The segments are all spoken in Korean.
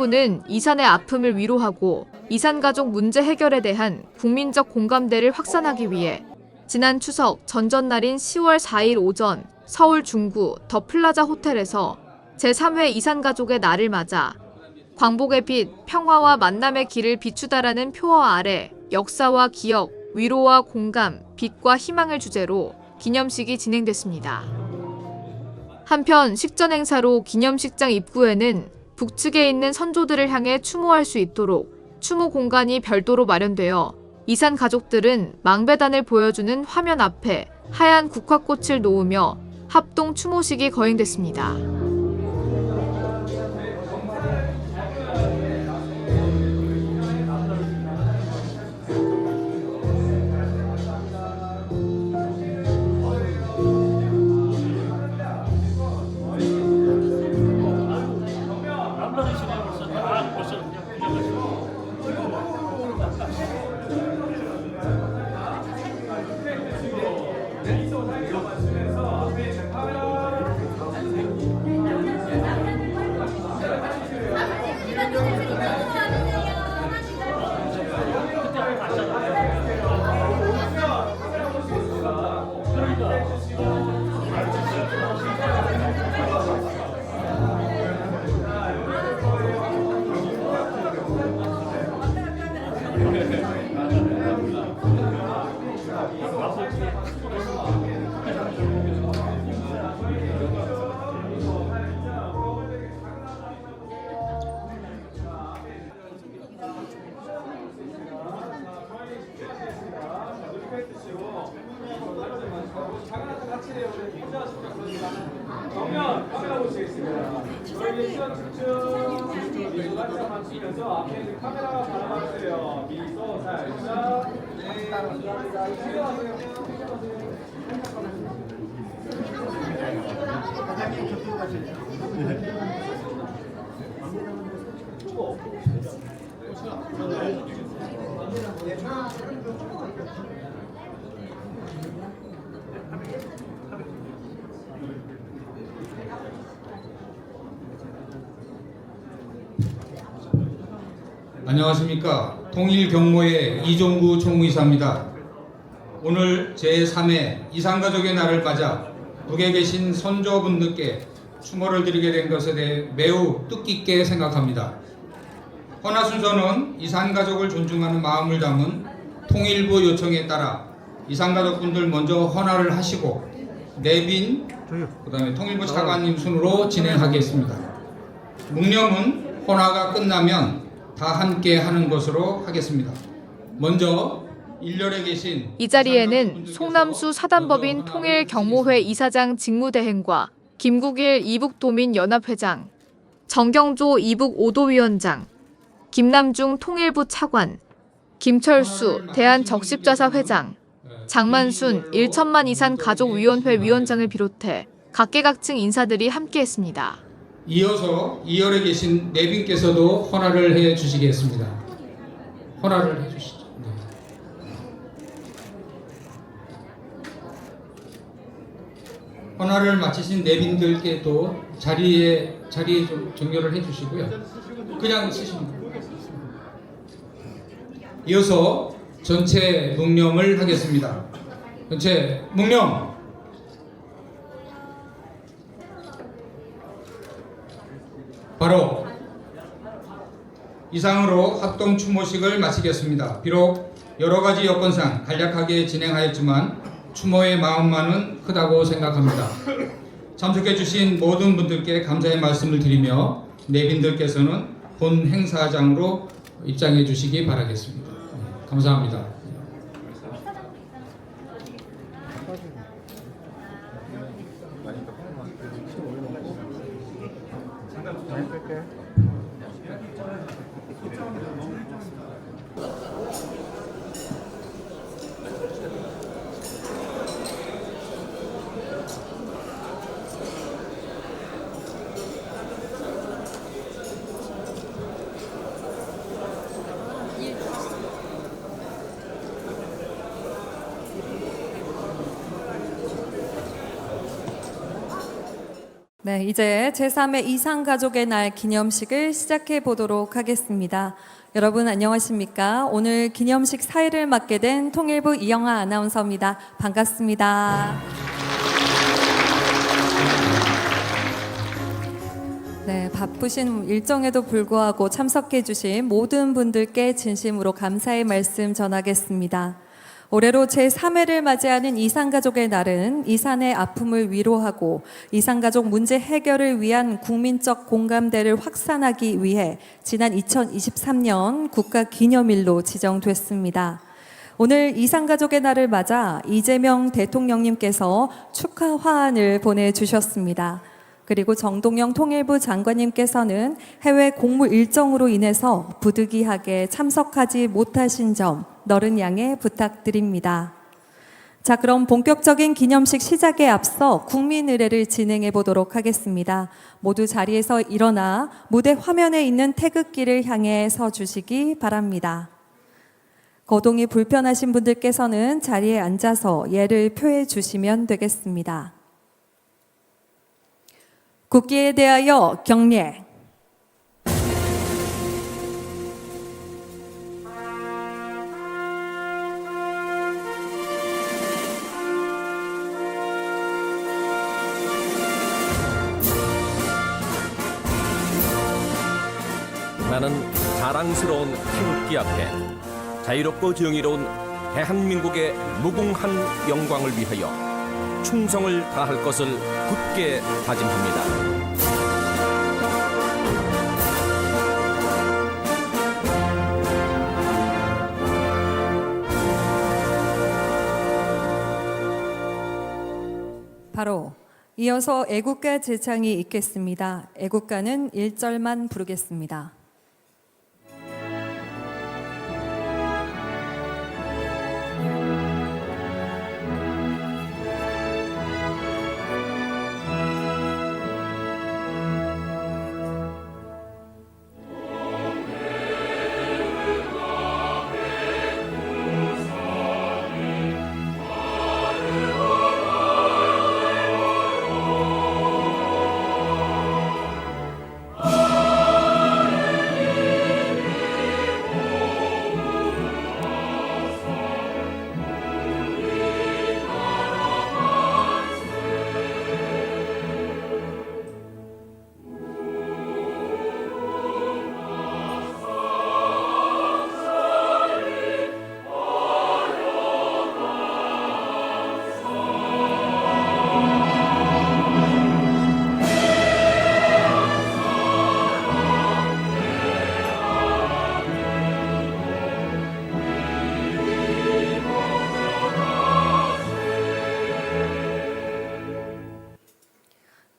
통일부는 이산의 아픔을 위로하고 이산가족 문제 해결에 대한 국민적 공감대를 확산하기 위해 지난 추석 전전날인 10월 4일 오전 서울 중구 더 플라자 호텔에서 제3회 이산가족의 날을 맞아 광복의 빛, 평화와 만남의 길을 비추다라는 표어 아래 역사와 기억, 위로와 공감, 빛과 희망을 주제로 기념식이 진행됐습니다. 한편 식전 행사로 기념식장 입구에는 북측에 있는 선조들을 향해 추모할 수 있도록 추모 공간이 별도로 마련되어 이산 가족들은 망배단을 보여주는 화면 앞에 하얀 국화꽃을 놓으며 합동 추모식이 거행됐습니다. 정면 카메라 보시겠습니다. 저희 시선 집중 미소 살짝 맞추면서 앞에 있는 카메라가 바라봐주세요. 미소 살짝. 네, 감사합니다. 안녕하십니까. 통일경모의 이종구 총무이사입니다. 오늘 제3회 이산가족의 날을 맞아 북에 계신 선조분들께 추모를 드리게 된 것에 대해 매우 뜻깊게 생각합니다. 헌화 순서는 이산가족을 존중하는 마음을 담은 통일부 요청에 따라 이산가족분들 먼저 헌화를 하시고 내빈 그다음에 통일부 차관님 순으로 진행하겠습니다. 묵념은 헌화가 끝나면 다 함께 하는 것으로 하겠습니다. 먼저 일렬에 계신 이 자리에는 송남수 사단법인 통일경모회 이사장 직무대행과 김국일 이북도민연합회장, 정경조 이북 5도위원장, 김남중 통일부 차관, 김철수 대한적십자사 회장, 장만순 1천만 이산 가족위원회 위원장을 비롯해 각계각층 인사들이 함께했습니다. 이어서 2열에 계신 내빈께서도 헌화를 해 주시겠습니다. 헌화를 해 주시죠. 네. 헌화를 마치신 내빈들께도 자리에 좀 정렬을 해 주시고요. 그냥 쓰시면 됩니다. 이어서 전체 묵념을 하겠습니다. 전체 묵념. 바로 이상으로 합동 추모식을 마치겠습니다. 비록 여러 가지 여건상 간략하게 진행하였지만 추모의 마음만은 크다고 생각합니다. 참석해 주신 모든 분들께 감사의 말씀을 드리며 내빈들께서는 본 행사장으로 입장해 주시기 바라겠습니다. 감사합니다. 네, 이제 제3회 이산가족의 날 기념식을 시작해 보도록 하겠습니다. 여러분 안녕하십니까? 오늘 기념식 사회를 맡게 된 통일부 이영하 아나운서입니다. 반갑습니다. 네, 바쁘신 일정에도 불구하고 참석해 주신 모든 분들께 진심으로 감사의 말씀 전하겠습니다. 올해로 제3회를 맞이하는 이산가족의 날은 이산의 아픔을 위로하고 이산가족 문제 해결을 위한 국민적 공감대를 확산하기 위해 지난 2023년 국가기념일로 지정됐습니다. 오늘 이산가족의 날을 맞아 이재명 대통령님께서 축하 화환을 보내주셨습니다. 그리고 정동영 통일부 장관님께서는 해외 공무 일정으로 인해서 부득이하게 참석하지 못하신 점 너른 양해 부탁드립니다. 자, 그럼 본격적인 기념식 시작에 앞서 국민의례를 진행해 보도록 하겠습니다. 모두 자리에서 일어나 무대 화면에 있는 태극기를 향해 서 주시기 바랍니다. 거동이 불편하신 분들께서는 자리에 앉아서 예를 표해 주시면 되겠습니다. 국기에 대하여 경례. 나는 자랑스러운 태극기 앞에 자유롭고 정의로운 대한민국의 무궁한 영광을 위하여 충성을 다할 것을 굳게 다짐합니다. 바로 이어서 애국가 제창이 있겠습니다. 애국가는 1절만 부르겠습니다.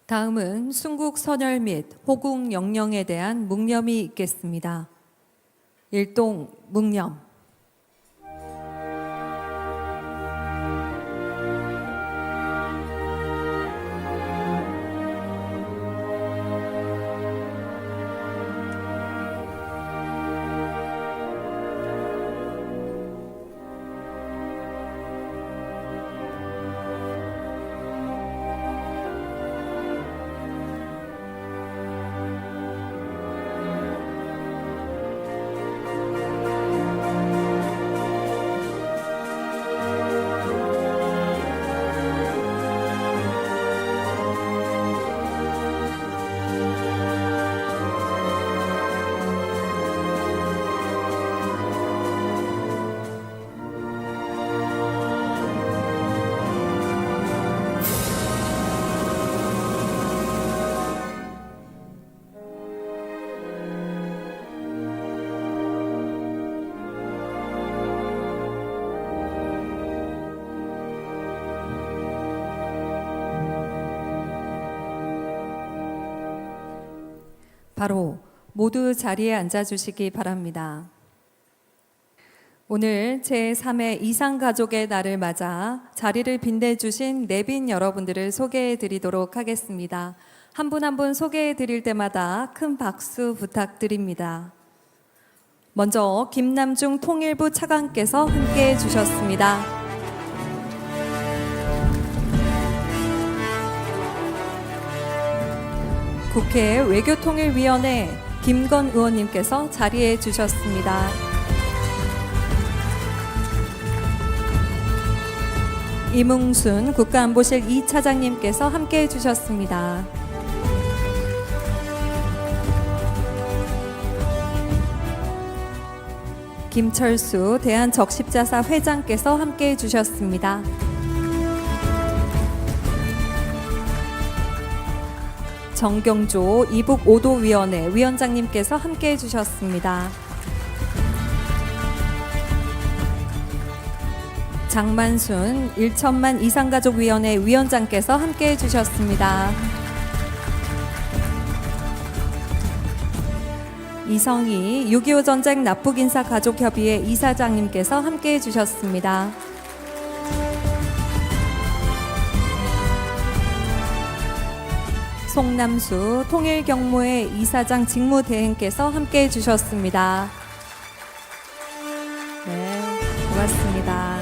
다음은 순국 선열 및 호국 영령에 대한 묵념이 있겠습니다. 일동 묵념. 바로 모두 자리에 앉아주시기 바랍니다. 오늘 제3회 이산가족의 날을 맞아 자리를 빛내주신 내빈 여러분들을 소개해 드리도록 하겠습니다. 한 분 한 분 소개해 드릴 때마다 큰 박수 부탁드립니다. 먼저 김남중 통일부 차관께서 함께해 주셨습니다. 국회 외교통일위원회 김건 의원님께서 자리해 주셨습니다. 이뭉순 국가안보실 2차장님께서 함께해 주셨습니다. 김철수 대한적십자사 회장께서 함께해 주셨습니다. 정경조 이북 5도위원회 위원장님께서 함께해 주셨습니다. 장만순 1천만 이상가족위원회 위원장께서 함께해 주셨습니다. 이성희 6.25 전쟁 납북인사 가족협의회 이사장님께서 함께해 주셨습니다. 송남수 통일경무회 이사장 직무대행께서 함께해 주셨습니다. 네, 고맙습니다.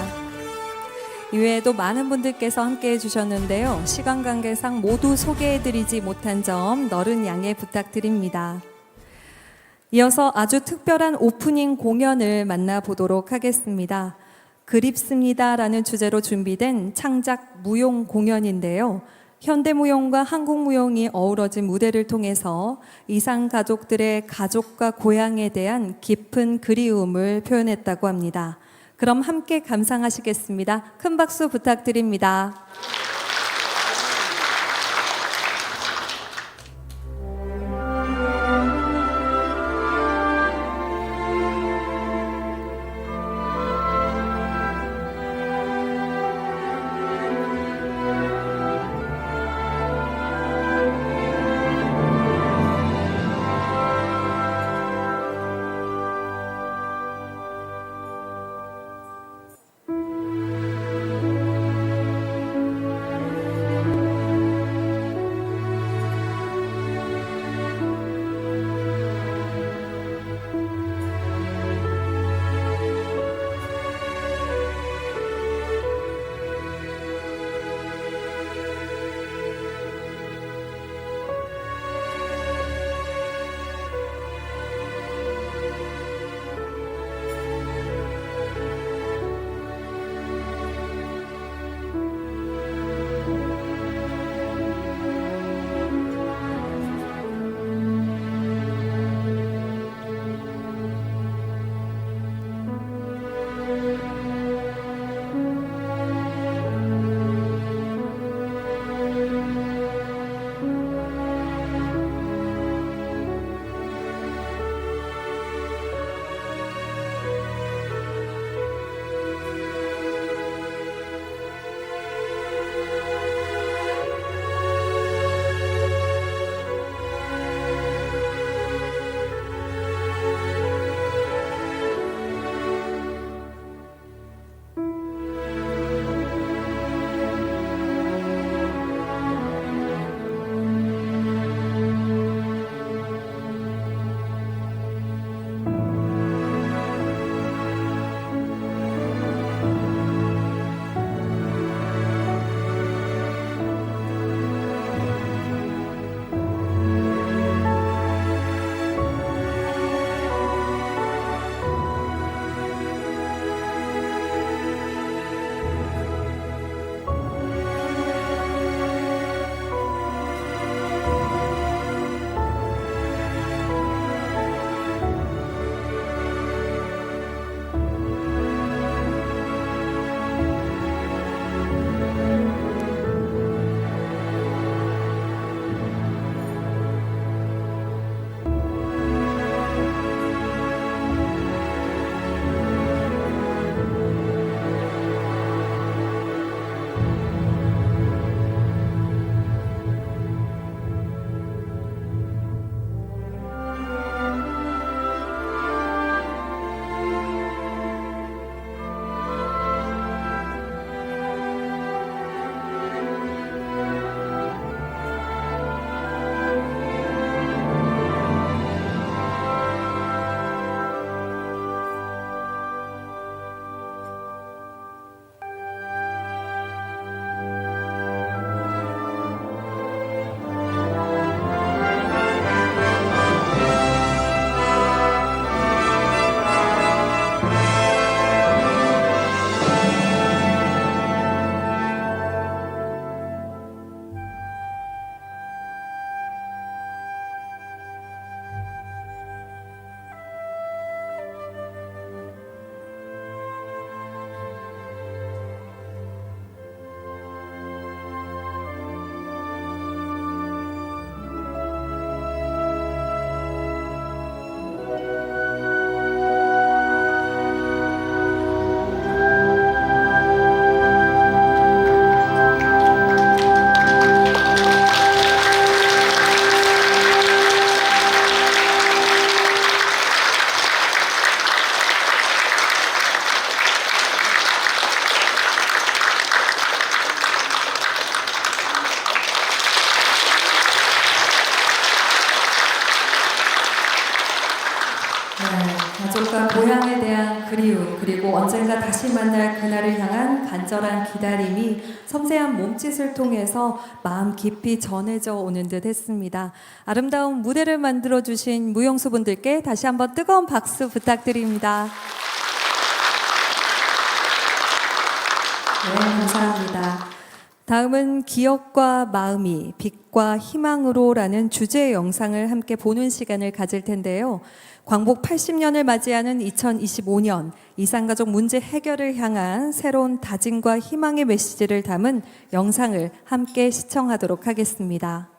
이외에도 많은 분들께서 함께해 주셨는데요. 시간 관계상 모두 소개해드리지 못한 점 너른 양해 부탁드립니다. 이어서 아주 특별한 오프닝 공연을 만나보도록 하겠습니다. 그립습니다라는 주제로 준비된 창작 무용 공연인데요. 현대무용과 한국무용이 어우러진 무대를 통해서 이산 가족들의 가족과 고향에 대한 깊은 그리움을 표현했다고 합니다. 그럼 함께 감상하시겠습니다. 큰 박수 부탁드립니다. 그리고 언젠가 다시 만날 그날을 향한 간절한 기다림이 섬세한 몸짓을 통해서 마음 깊이 전해져 오는 듯 했습니다. 아름다운 무대를 만들어주신 무용수 분들께 다시 한번 뜨거운 박수 부탁드립니다. 네, 감사합니다. 다음은 기억과 마음이 빛과 희망으로라는 주제의 영상을 함께 보는 시간을 가질 텐데요. 광복 80년을 맞이하는 2025년 이산가족 문제 해결을 향한 새로운 다짐과 희망의 메시지를 담은 영상을 함께 시청하도록 하겠습니다.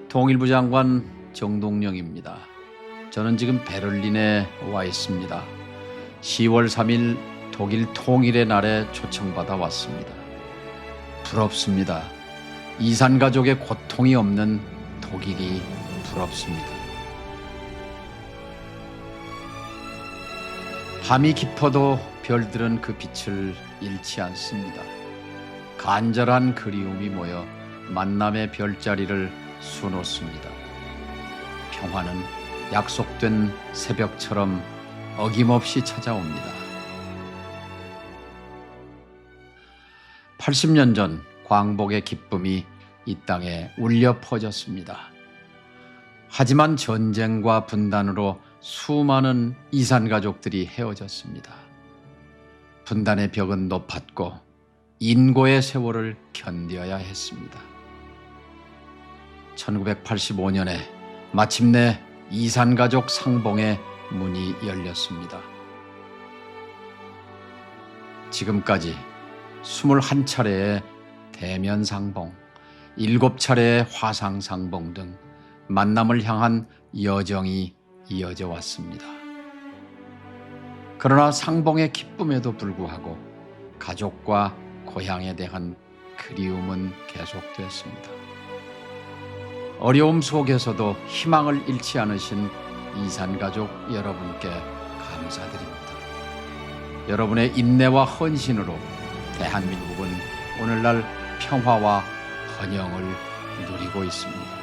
통일부 장관 정동영입니다. 저는 지금 베를린에 와 있습니다. 10월 3일 독일 통일의 날에 초청받아 왔습니다. 부럽습니다. 이산가족의 고통이 없는 독일이 부럽습니다. 밤이 깊어도 별들은 그 빛을 잃지 않습니다. 간절한 그리움이 모여 만남의 별자리를 수놓습니다. 평화는 약속된 새벽처럼 어김없이 찾아옵니다. 80년 전 광복의 기쁨이 이 땅에 울려 퍼졌습니다. 하지만 전쟁과 분단으로 수많은 이산가족들이 헤어졌습니다. 분단의 벽은 높았고 인고의 세월을 견뎌야 했습니다. 1985년에 마침내 이산가족 상봉의 문이 열렸습니다. 지금까지 21차례의 대면 상봉, 7차례의 화상 상봉 등 만남을 향한 여정이 이어져 왔습니다. 그러나 상봉의 기쁨에도 불구하고 가족과 고향에 대한 그리움은 계속됐습니다. 어려움 속에서도 희망을 잃지 않으신 이산가족 여러분께 감사드립니다. 여러분의 인내와 헌신으로 대한민국은 오늘날 평화와 번영을 누리고 있습니다.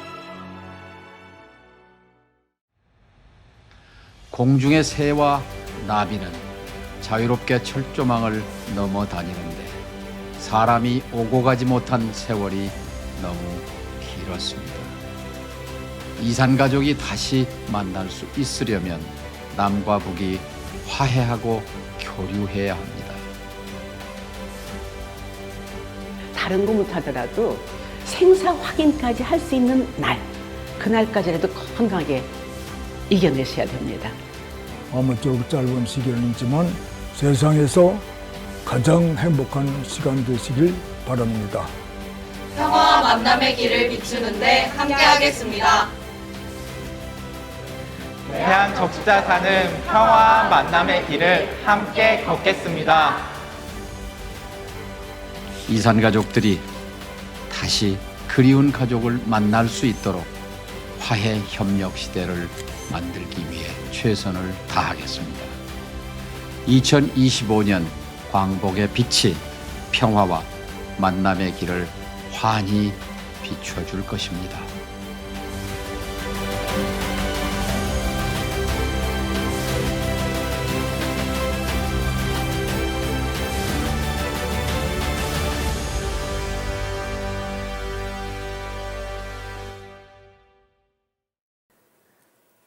공중의 새와 나비는 자유롭게 철조망을 넘어 다니는데 사람이 오고 가지 못한 세월이 너무 길었습니다. 이산가족이 다시 만날 수 있으려면 남과 북이 화해하고 교류해야 합니다. 다른 거 못하더라도 생사 확인까지 할 수 있는 날, 그날까지라도 건강하게 이겨내셔야 됩니다. 아무쪼록 짧은 시간은 있지만 세상에서 가장 행복한 시간 되시길 바랍니다. 평화와 만남의 길을 비추는데 함께하겠습니다. 대한 적시자 사는 평화와 만남의 길을 함께 걷겠습니다. 이산가족들이 다시 그리운 가족을 만날 수 있도록 화해 협력 시대를 만들기 위해 최선을 다하겠습니다. 2025년 광복의 빛이 평화와 만남의 길을 환히 비춰줄 것입니다.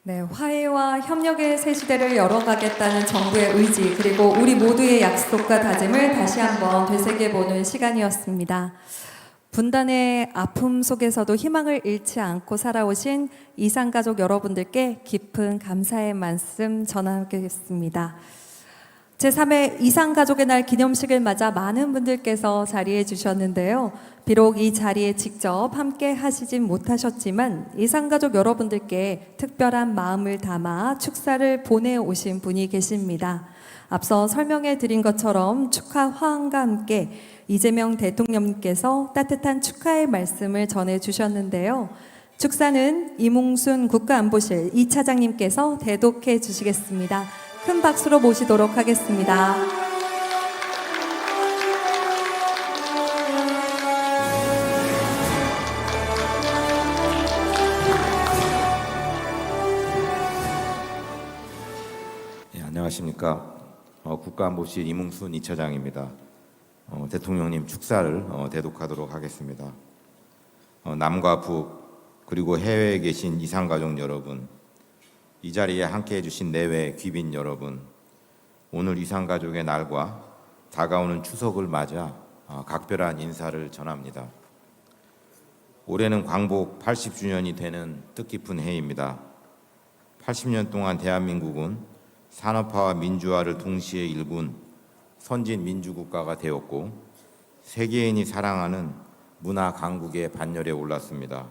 네, 화해와 협력의 새 시대를 열어가겠다는 정부의 의지 그리고 우리 모두의 약속과 다짐을 다시 한번 되새겨보는 시간이었습니다. 분단의 아픔 속에서도 희망을 잃지 않고 살아오신 이산가족 여러분들께 깊은 감사의 말씀 전하겠습니다. 제3회 이산가족의 날 기념식을 맞아 많은 분들께서 자리해 주셨는데요. 비록 이 자리에 직접 함께 하시진 못하셨지만 이산가족 여러분들께 특별한 마음을 담아 축사를 보내오신 분이 계십니다. 앞서 설명해 드린 것처럼 축하 화환과 함께 이재명 대통령님께서 따뜻한 축하의 말씀을 전해 주셨는데요. 축사는 이몽순 국가안보실 2차장님께서 대독해 주시겠습니다. 큰 박수로 모시도록 하겠습니다. 안녕하십니까. 국가안보실 이뭉순 2차장입니다. 대통령님 축사를 대독하도록 하겠습니다. 남과 북 그리고 해외에 계신 이산가족 여러분, 이 자리에 함께해 주신 내외 귀빈 여러분, 오늘 이산가족의 날과 다가오는 추석을 맞아 각별한 인사를 전합니다. 올해는 광복 80주년이 되는 뜻깊은 해입니다. 80년 동안 대한민국은 산업화와 민주화를 동시에 일군 선진 민주국가가 되었고 세계인이 사랑하는 문화 강국의 반열에 올랐습니다.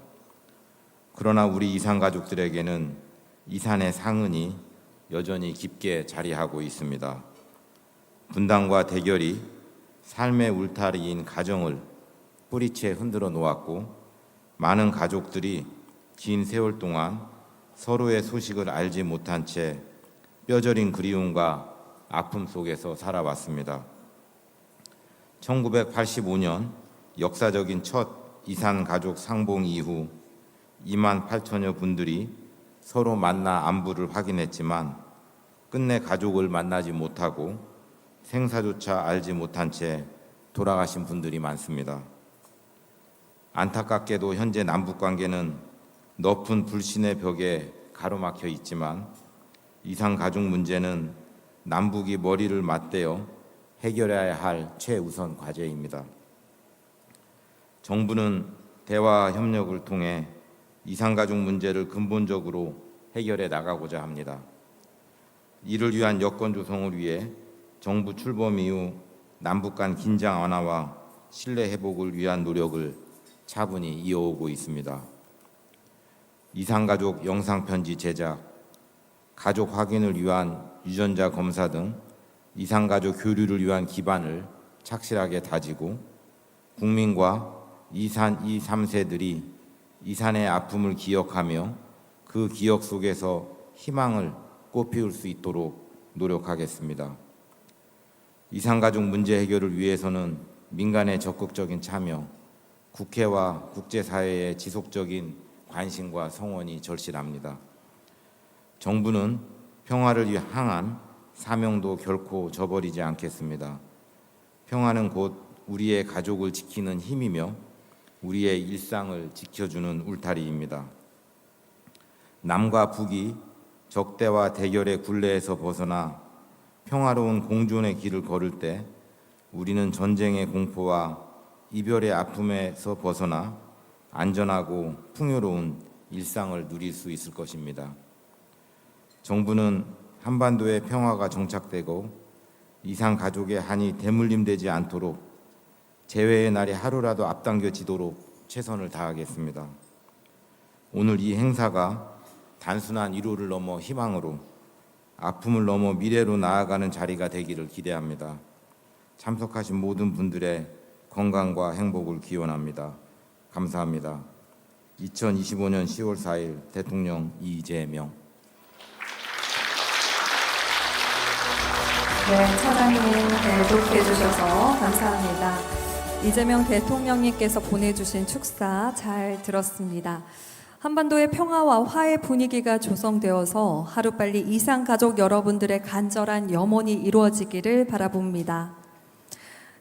그러나 우리 이산가족들에게는 이산의 상흔이 여전히 깊게 자리하고 있습니다. 분단과 대결이 삶의 울타리인 가정을 뿌리채 흔들어 놓았고 많은 가족들이 긴 세월 동안 서로의 소식을 알지 못한 채 뼈저린 그리움과 아픔 속에서 살아왔습니다. 1985년 역사적인 첫 이산 가족 상봉 이후 2만 8천여 분들이 서로 만나 안부를 확인했지만 끝내 가족을 만나지 못하고 생사조차 알지 못한 채 돌아가신 분들이 많습니다. 안타깝게도 현재 남북관계는 높은 불신의 벽에 가로막혀 있지만 이산 가족 문제는 남북이 머리를 맞대어 해결해야 할 최우선 과제입니다. 정부는 대화 협력을 통해 이산 가족 문제를 근본적으로 해결해 나가고자 합니다. 이를 위한 여건 조성을 위해 정부 출범 이후 남북 간 긴장 완화와 신뢰 회복을 위한 노력을 차분히 이어오고 있습니다. 이산가족 영상편지 제작, 가족 확인을 위한 유전자 검사 등 이산가족 교류를 위한 기반을 착실하게 다지고 국민과 이산 2, 3세들이 이산의 아픔을 기억하며 그 기억 속에서 희망을 꽃피울 수 있도록 노력하겠습니다. 이산가족 문제 해결을 위해서는 민간의 적극적인 참여, 국회와 국제사회의 지속적인 관심과 성원이 절실합니다. 정부는 평화를 향한 사명도 결코 저버리지 않겠습니다. 평화는 곧 우리의 가족을 지키는 힘이며 우리의 일상을 지켜주는 울타리입니다. 남과 북이 적대와 대결의 굴레에서 벗어나 평화로운 공존의 길을 걸을 때 우리는 전쟁의 공포와 이별의 아픔에서 벗어나 안전하고 풍요로운 일상을 누릴 수 있을 것입니다. 정부는 한반도의 평화가 정착되고 이산 가족의 한이 대물림되지 않도록 재회의 날이 하루라도 앞당겨지도록 최선을 다하겠습니다. 오늘 이 행사가 단순한 위로를 넘어 희망으로, 아픔을 넘어 미래로 나아가는 자리가 되기를 기대합니다. 참석하신 모든 분들의 건강과 행복을 기원합니다. 감사합니다. 2025년 10월 4일 대통령 이재명. 네, 차장님 대독해 주셔서 감사합니다. 이재명 대통령님께서 보내주신 축사 잘 들었습니다. 한반도의 평화와 화해 분위기가 조성되어서 하루빨리 이산 가족 여러분들의 간절한 염원이 이루어지기를 바라봅니다.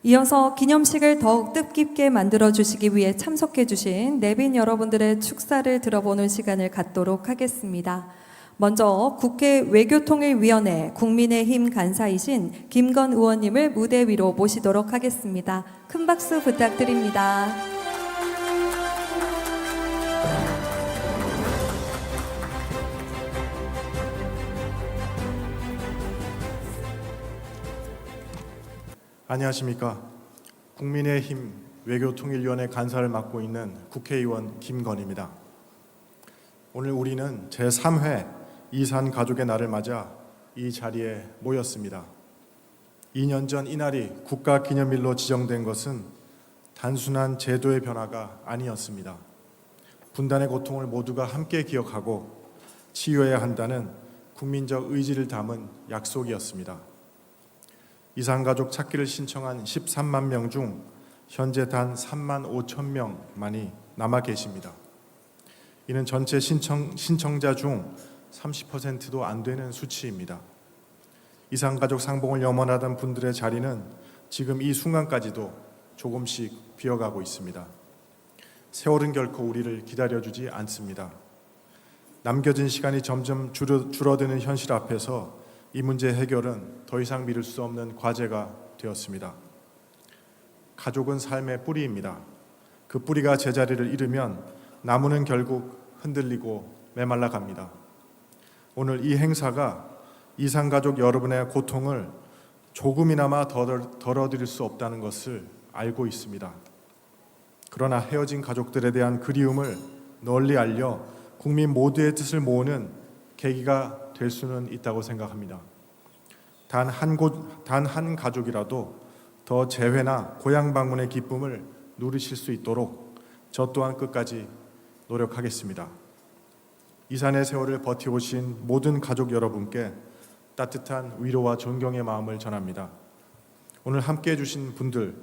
이어서 기념식을 더욱 뜻깊게 만들어주시기 위해 참석해주신 내빈 여러분들의 축사를 들어보는 시간을 갖도록 하겠습니다. 먼저 국회 외교통일위원회 국민의힘 간사이신 김건 의원님을 무대 위로 모시도록 하겠습니다. 큰 박수 부탁드립니다. 안녕하십니까. 국민의힘 외교통일위원회 간사를 맡고 있는 국회의원 김건입니다. 오늘 우리는 제3회 이산 가족의 날을 맞아 이 자리에 모였습니다. 2년 전 이날이 국가기념일로 지정된 것은 단순한 제도의 변화가 아니었습니다. 분단의 고통을 모두가 함께 기억하고 치유해야 한다는 국민적 의지를 담은 약속이었습니다. 이산가족 찾기를 신청한 13만 명 중 현재 단 3만 5천 명만이 남아 계십니다. 이는 전체 신청자 중 30%도 안 되는 수치입니다. 이산가족 상봉을 염원하던 분들의 자리는 지금 이 순간까지도 조금씩 비어가고 있습니다. 세월은 결코 우리를 기다려주지 않습니다. 남겨진 시간이 점점 줄어드는 현실 앞에서 이 문제 해결은 더 이상 미룰 수 없는 과제가 되었습니다. 가족은 삶의 뿌리입니다. 그 뿌리가 제자리를 잃으면 나무는 결국 흔들리고 메말라 갑니다. 오늘 이 행사가 이산가족 여러분의 고통을 조금이나마 덜어드릴 수 없다는 것을 알고 있습니다. 그러나 헤어진 가족들에 대한 그리움을 널리 알려 국민 모두의 뜻을 모으는 계기가 될 수는 있다고 생각합니다. 단 한 가족이라도 더 재회나 고향 방문의 기쁨을 누리실 수 있도록 저 또한 끝까지 노력하겠습니다. 이산의 세월을 버텨오신 모든 가족 여러분께 따뜻한 위로와 존경의 마음을 전합니다. 오늘 함께해 주신 분들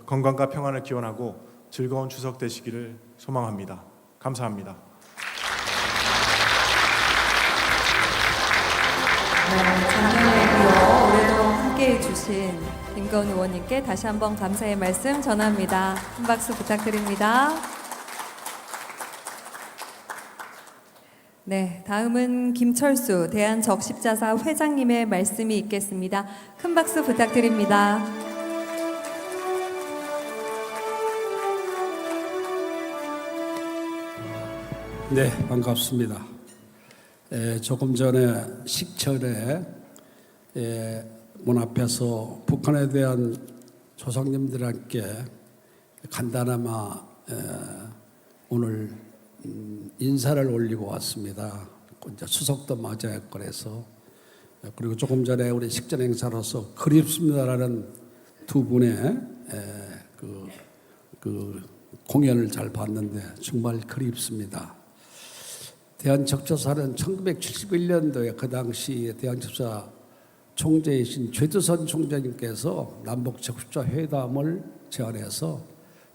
건강과 평안을 기원하고 즐거운 추석 되시기를 소망합니다. 감사합니다. 작년에 이어 올해도 함께해 주신 김건 의원님께 다시 한번 감사의 말씀 전합니다. 한 박수 부탁드립니다. 네, 다음은 김철수 대한적십자사 회장님의 말씀이 있겠습니다. 큰 박수 부탁드립니다. 네, 반갑습니다. 조금 전에 식전에 문 앞에서 북한에 대한 조상님들께 간단하마 오늘 인사를 올리고 왔습니다. 이제 추석도 맞아야 그래서 그리고 조금 전에 우리 식전 행사로서 그립습니다라는 두 분의 그 공연을 잘 봤는데 정말 그립습니다. 대한적십자사는 1971년도에 그 당시 대한적십자 총재이신 최두선 총재님께서 남북적십자 회담을 제안해서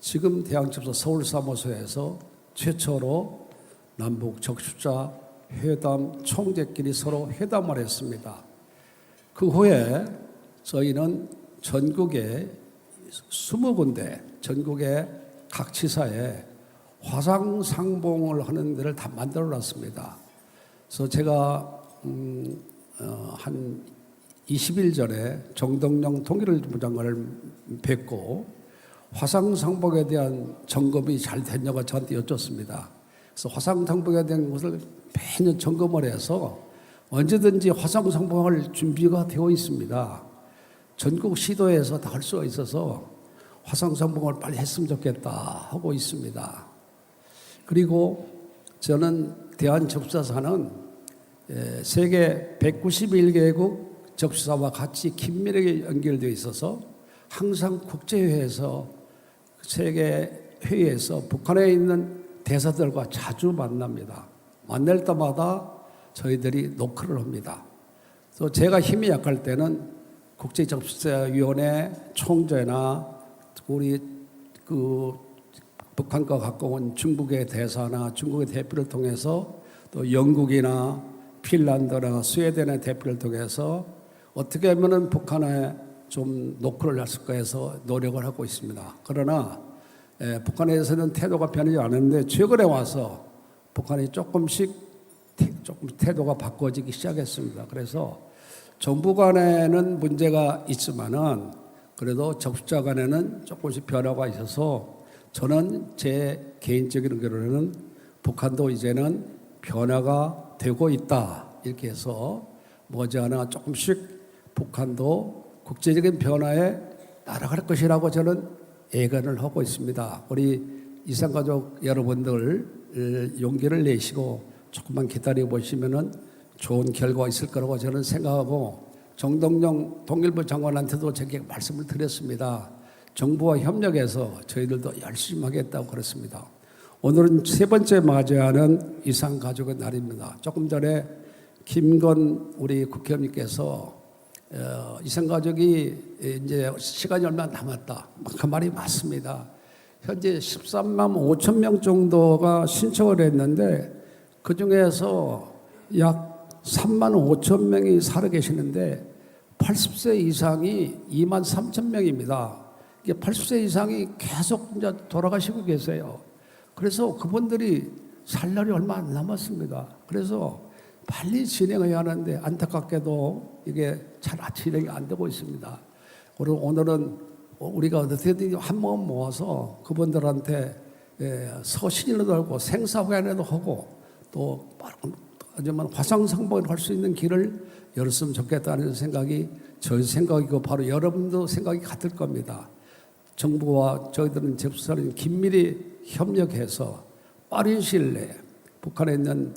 지금 대한적십자 서울사무소에서 최초로 남북적십자 회담 총재끼리 서로 회담을 했습니다. 그 후에 저희는 전국에 20군데 전국의 각 지사에 화상상봉을 하는 데를 다 만들어 놨습니다. 그래서 제가 한 20일 전에 정동영 통일부 장관을 뵙고 화상상봉에 대한 점검이 잘 됐냐고 저한테 여쭙습니다. 그래서 화상상봉에 대한 것을 매년 점검을 해서 언제든지 화상상봉할 준비가 되어 있습니다. 전국 시도에서 다 할 수가 있어서 화상상봉을 빨리 했으면 좋겠다 하고 있습니다. 그리고 저는 대한적십자사는 세계 191개국 적십사와 같이 긴밀하게 연결되어 있어서 항상 국제회의에서 세계 회의에서 북한에 있는 대사들과 자주 만납니다. 만날 때마다 저희들이 노크를 합니다. 또 제가 힘이 약할 때는 국제적십자위원회 총재나 우리 북한과 가까운 중국의 대사나 중국의 대표를 통해서 또 영국이나 핀란드나 스웨덴의 대표를 통해서 어떻게 하면은 북한에 좀 노크를 할 수가 해서 노력을 하고 있습니다. 그러나 북한에서는 태도가 변하지 않았는데 최근에 와서 북한이 조금 태도가 바꿔지기 시작했습니다. 그래서 정부 간에는 문제가 있지만은 그래도 적십자 간에는 조금씩 변화가 있어서 저는 제 개인적인 의견으로는 북한도 이제는 변화가 되고 있다 이렇게 해서 머지않아 조금씩 북한도 국제적인 변화에 따라갈 것이라고 저는 예견을 하고 있습니다. 우리 이산가족 여러분들 용기를 내시고 조금만 기다려 보시면은 좋은 결과가 있을 거라고 저는 생각하고 정동영 통일부 장관한테도 제게 말씀을 드렸습니다. 정부와 협력해서 저희들도 열심히 하겠다고 그랬습니다. 오늘은 세 번째 맞이하는 이산가족의 날입니다. 조금 전에 김건 우리 국회의원님께서 이산가족이 이제 시간이 얼마 남았다. 그 말이 맞습니다. 현재 13만 5천 명 정도가 신청을 했는데 그 중에서 약 3만 5천 명이 살아 계시는데 80세 이상이 2만 3천 명입니다. 이게 80세 이상이 계속 이제 돌아가시고 계세요. 그래서 그분들이 살 날이 얼마 안 남았습니다. 그래서 빨리 진행해야 하는데 안타깝게도 이게 잘 진행이 안 되고 있습니다. 그리고 오늘은 우리가 어떻게든 한 마음 모아서 그분들한테 서신이라도 하고 생사회안에도 하고 또 하지만 화상상봉을 할 수 있는 길을 열었으면 좋겠다는 생각이 저희 생각이고 바로 여러분도 생각이 같을 겁니다. 정부와 저희들은 접수사는 긴밀히 협력해서 빠른 시일 내에 북한에 있는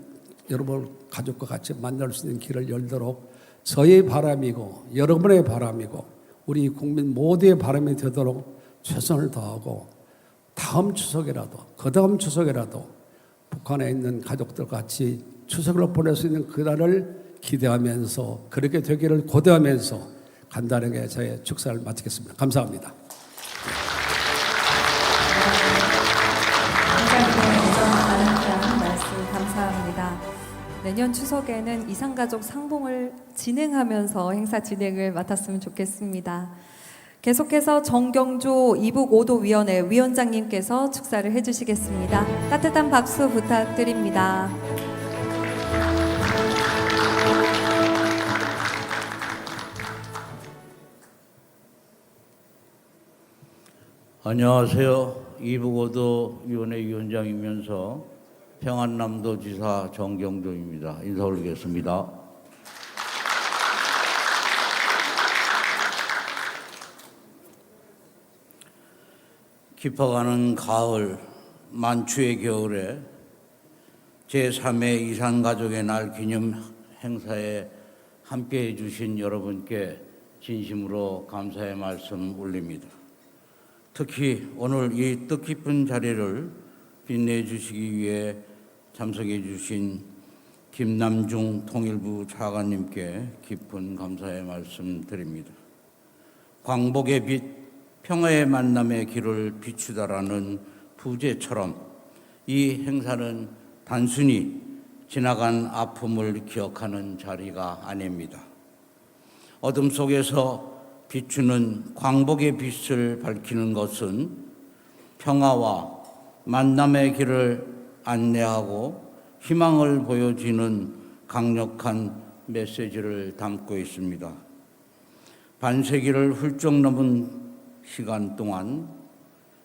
여러분 가족과 같이 만날 수 있는 길을 열도록 저의 바람이고 여러분의 바람이고 우리 국민 모두의 바람이 되도록 최선을 다하고 다음 추석이라도 그 다음 추석이라도 북한에 있는 가족들과 같이 추석을 보낼 수 있는 그날을 기대하면서 그렇게 되기를 고대하면서 간단하게 저의 축사를 마치겠습니다. 감사합니다. 말씀 감사합니다. 내년 추석에는 이산가족 상봉을 진행하면서 행사 진행을 맡았으면 좋겠습니다. 계속해서 정경조 이북오도위원회 위원장님께서 축사를 해주시겠습니다. 따뜻한 박수 부탁드립니다. 안녕하세요. 이북오도위원회 위원장이면서 평안남도지사 정경조입니다. 인사 올리겠습니다. 깊어가는 가을, 만추의 겨울에 제3회 이산가족의 날 기념 행사에 함께해 주신 여러분께 진심으로 감사의 말씀 올립니다. 특히 오늘 이 뜻깊은 자리를 빛내주시기 위해 참석해 주신 김남중 통일부 차관님께 깊은 감사의 말씀 드립니다. 광복의 빛, 평화의 만남의 길을 비추다라는 부제처럼 이 행사는 단순히 지나간 아픔을 기억하는 자리가 아닙니다. 어둠 속에서 비추는 광복의 빛을 밝히는 것은 평화와 만남의 길을 안내하고 희망을 보여주는 강력한 메시지를 담고 있습니다. 반세기를 훌쩍 넘은 시간 동안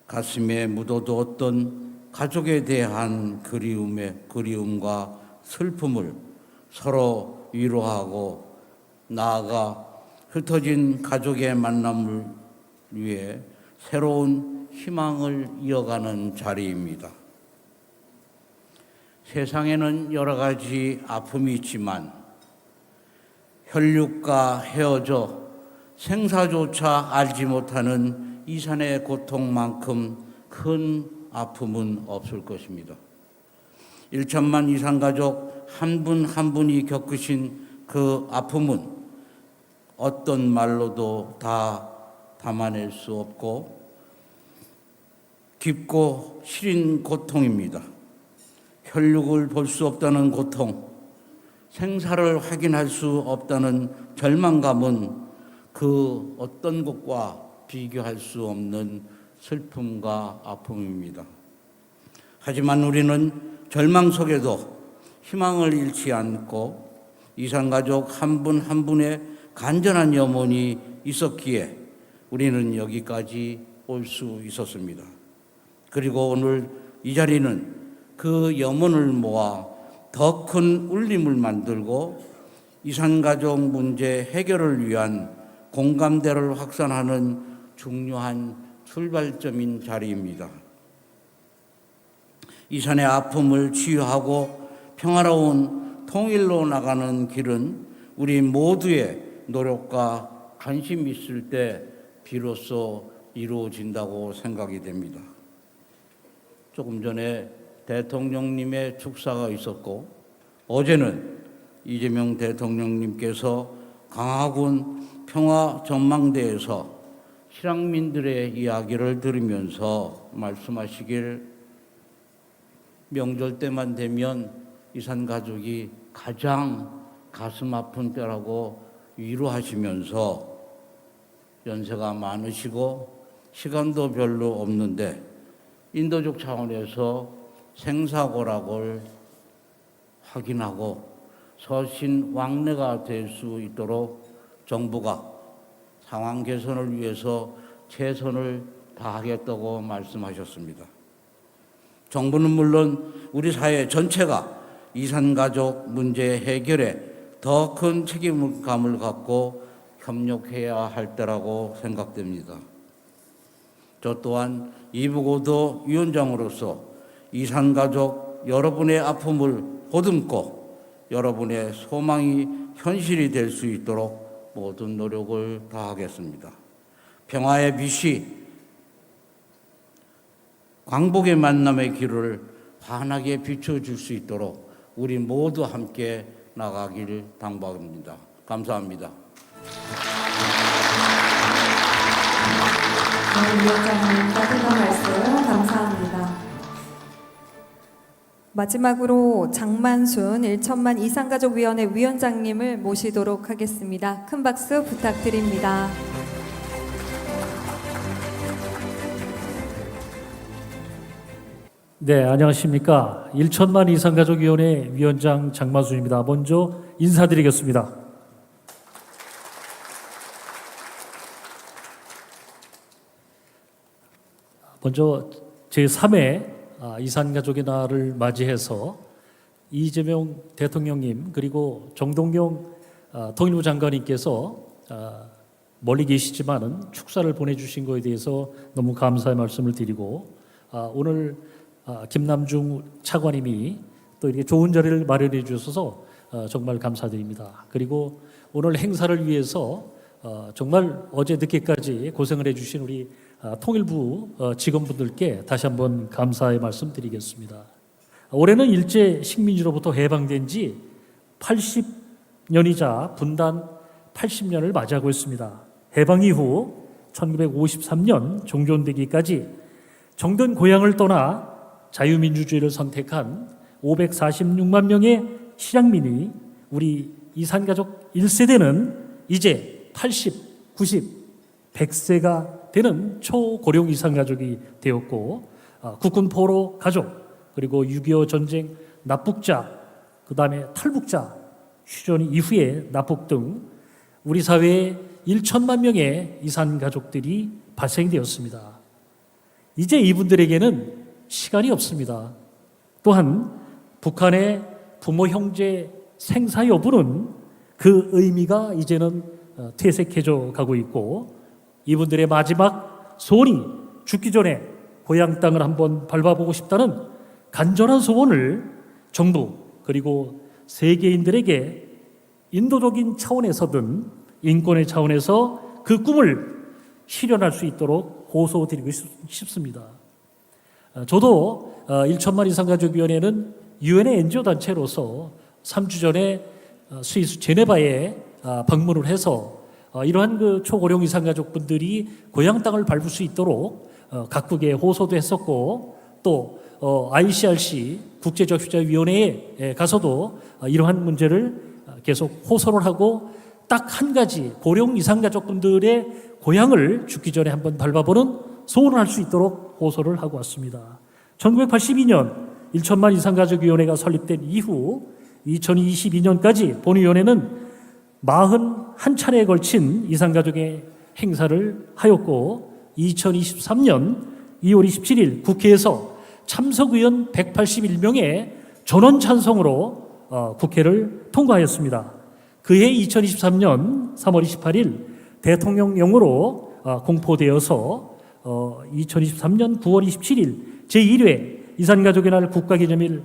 가슴에 묻어두었던 가족에 대한 그리움과 슬픔을 서로 위로하고 나아가 흩어진 가족의 만남을 위해 새로운 희망을 이어가는 자리입니다. 세상에는 여러 가지 아픔이 있지만 혈육과 헤어져 생사조차 알지 못하는 이산의 고통만큼 큰 아픔은 없을 것입니다. 1천만 이산가족 한 분 한 분이 겪으신 그 아픔은 어떤 말로도 다 담아낼 수 없고 깊고 시린 고통입니다. 혈육을 볼 수 없다는 고통, 생사를 확인할 수 없다는 절망감은 그 어떤 것과 비교할 수 없는 슬픔과 아픔입니다. 하지만 우리는 절망 속에도 희망을 잃지 않고 이산가족 한 분 한 분의 간절한 염원이 있었기에 우리는 여기까지 올 수 있었습니다. 그리고 오늘 이 자리는 그 염원을 모아 더 큰 울림을 만들고 이산가족 문제 해결을 위한 공감대를 확산하는 중요한 출발점인 자리입니다. 이산의 아픔을 치유하고 평화로운 통일로 나가는 길은 우리 모두의 노력과 관심이 있을 때 비로소 이루어진다고 생각이 됩니다. 조금 전에 대통령님의 축사가 있었고 어제는 이재명 대통령님께서 강화군 평화전망대에서 실향민들의 이야기를 들으면서 말씀하시길 명절 때만 되면 이산가족이 가장 가슴 아픈 때라고 위로하시면서 연세가 많으시고 시간도 별로 없는데 인도적 차원에서 생사고락을 확인하고 서신 왕래가 될 수 있도록 정부가 상황 개선을 위해서 최선을 다하겠다고 말씀하셨습니다. 정부는 물론 우리 사회 전체가 이산가족 문제 해결에 더 큰 책임감을 갖고 협력해야 할 때라고 생각됩니다. 저 또한 이부고도 위원장으로서 이산가족 여러분의 아픔을 보듬고 여러분의 소망이 현실이 될 수 있도록 모든 노력을 다하겠습니다. 평화의 빛이 광복의 만남의 길을 환하게 비춰줄 수 있도록 우리 모두 함께 나가길 당부합니다. 감사합니다. 위원장님 따뜻한 말씀 감사합니다. 마지막으로 장만순 1천만 이산가족위원회 위원장님을 모시도록 하겠습니다. 큰 박수 부탁드립니다. 네, 안녕하십니까. 1천만 이산가족위원회 위원장 장만순입니다. 먼저 인사드리겠습니다. 먼저 제3회 이산가족의 날을 맞이해서 이재명 대통령님 그리고 정동영 통일부 장관님께서 멀리 계시지만은 축사를 보내주신 것에 대해서 너무 감사의 말씀을 드리고 오늘 김남중 차관님이 또 이렇게 좋은 자리를 마련해 주셔서 정말 감사드립니다. 그리고 오늘 행사를 위해서 정말 어제 늦게까지 고생을 해주신 우리 통일부 직원분들께 다시 한번 감사의 말씀 드리겠습니다. 올해는 일제 식민지로부터 해방된 지 80년이자 분단 80년을 맞이하고 있습니다. 해방 이후 1953년 종전되기까지 정든 고향을 떠나 자유민주주의를 선택한 546만 명의 실향민이 우리 이산가족 1세대는 이제 80, 90, 100세가 되는 초고령 이산가족이 되었고 국군 포로 가족 그리고 6.25 전쟁 납북자 그 다음에 탈북자 휴전 이후에 납북 등 우리 사회에 1천만 명의 이산가족들이 발생되었습니다. 이제 이분들에게는 시간이 없습니다. 또한 북한의 부모 형제 생사 여부는 그 의미가 이제는 퇴색해져 가고 있고 이분들의 마지막 소원이 죽기 전에 고향 땅을 한번 밟아보고 싶다는 간절한 소원을 정부 그리고 세계인들에게 인도적인 차원에서든 인권의 차원에서 그 꿈을 실현할 수 있도록 호소드리고 싶습니다. 저도 1천만 이산가족위원회는 유엔의 NGO 단체로서 3주 전에 스위스 제네바에 방문을 해서 이러한 그 초고령 이산가족분들이 고향 땅을 밟을 수 있도록 각국에 호소도 했었고 또 ICRC 국제적휴자위원회에 가서도 이러한 문제를 계속 호소를 하고 딱 한 가지 고령 이산가족분들의 고향을 죽기 전에 한번 밟아보는 소원을 할 수 있도록 호소를 하고 왔습니다. 1982년 1천만 이산가족위원회가 설립된 이후 2022년까지 본위원회는 41차례에 걸친 이산가족의 행사를 하였고 2023년 2월 27일 국회에서 참석의원 181명의 전원 찬성으로 국회를 통과하였습니다. 그해 2023년 3월 28일 대통령령으로 공포되어서 2023년 9월 27일 제1회 이산가족의 날 국가기념일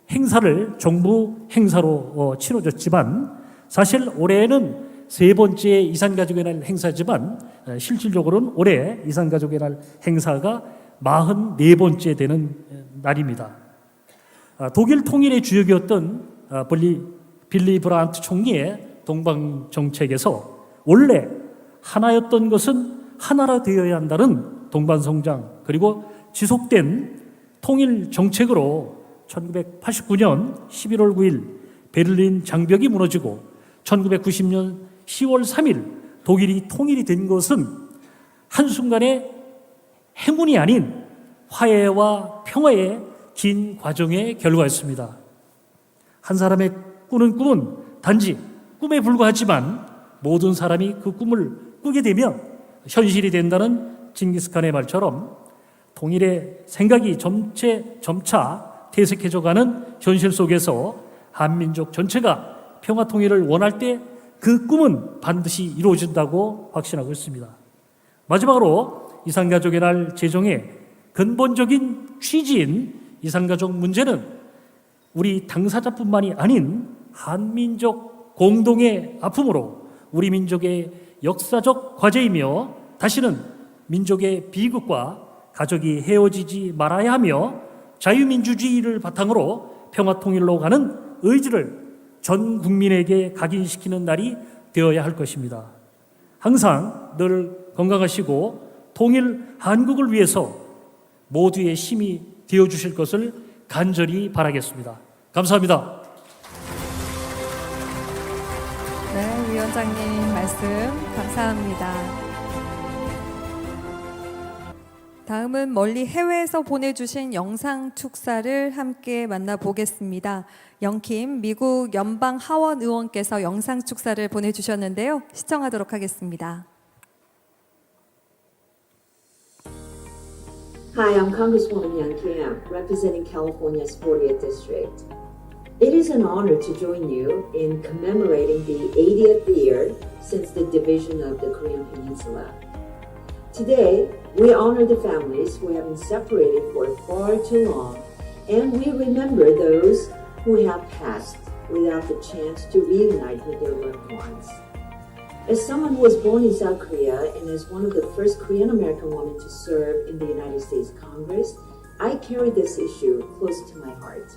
행사를 정부 행사로 치러졌지만 사실 올해는 세 번째 이산가족의 날 행사지만 실질적으로는 올해 이산가족의 날 행사가 44번째 되는 날입니다. 독일 통일의 주역이었던 빌리 브란트 총리의 동방정책에서 원래 하나였던 것은 하나라 되어야 한다는 동반성장 그리고 지속된 통일 정책으로 1989년 11월 9일 베를린 장벽이 무너지고 1990년 10월 3일 독일이 통일이 된 것은 한순간의 행운이 아닌 화해와 평화의 긴 과정의 결과였습니다. 한 사람의 꾸는 꿈은 단지 꿈에 불과하지만 모든 사람이 그 꿈을 꾸게 되면 현실이 된다는 징기스칸의 말처럼 통일의 생각이 점차 퇴색해져가는 현실 속에서 한민족 전체가 평화 통일을 원할 때 그 꿈은 반드시 이루어진다고 확신하고 있습니다. 마지막으로 이산가족의 날 제정의 근본적인 취지인 이산가족 문제는 우리 당사자뿐만이 아닌 한민족 공동의 아픔으로 우리 민족의 역사적 과제이며 다시는 민족의 비극과 가족이 헤어지지 말아야 하며 자유민주주의를 바탕으로 평화통일로 가는 의지를 전 국민에게 각인시키는 날이 되어야 할 것입니다. 항상 늘 건강하시고 통일 한국을 위해서 모두의 힘이 되어주실 것을 간절히 바라겠습니다. 감사합니다. 네, 위원장님 말씀 감사합니다. 다음은 멀리 해외에서 보내주신 영상 축사를 함께 만나보겠습니다. 영킴 미국 연방 하원 의원께서 영상 축사를 보내주셨는데요. 시청하도록 하겠습니다. Hi, I'm Congresswoman Young Kim, representing California's 40th District. It is an honor to join you in commemorating the 80th year since the division of the Korean Peninsula. Today, we honor the families who have been separated for far too long, and we remember those who have passed without the chance to reunite with their loved ones. As someone who was born in South Korea and as one of the first Korean American women to serve in the United States Congress, I carry this issue close to my heart.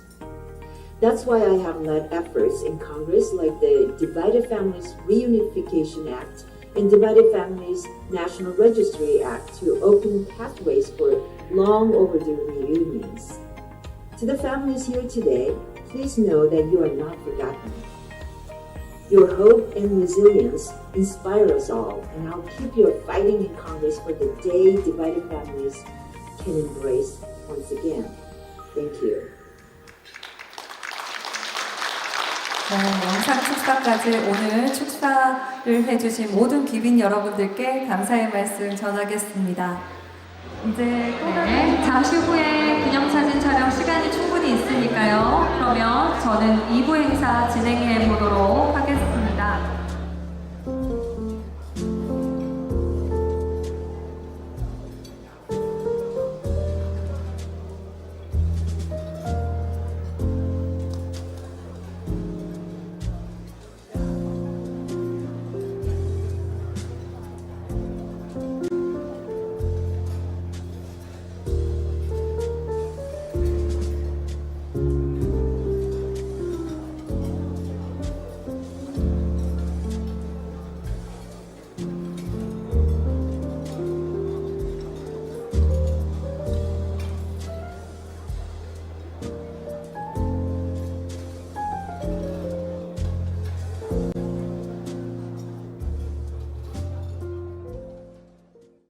That's why I have led efforts in Congress like the Divided Families Reunification Act and Divided Families National Registry Act to open pathways for long overdue reunions. To the families here today, please know that you are not forgotten. Your hope and resilience inspire us all, and I'll keep you fighting in Congress for the day divided families can embrace once again. Thank you. 네, 영상 축사까지 오늘 축사를 해주신 모든 귀빈 여러분들께 감사의 말씀 전하겠습니다. 이제 잠시 후에 기념사진 촬영 시간이 충분히 있으니까요. 그러면 저는 2부 행사 진행해 보도록 하겠습니다.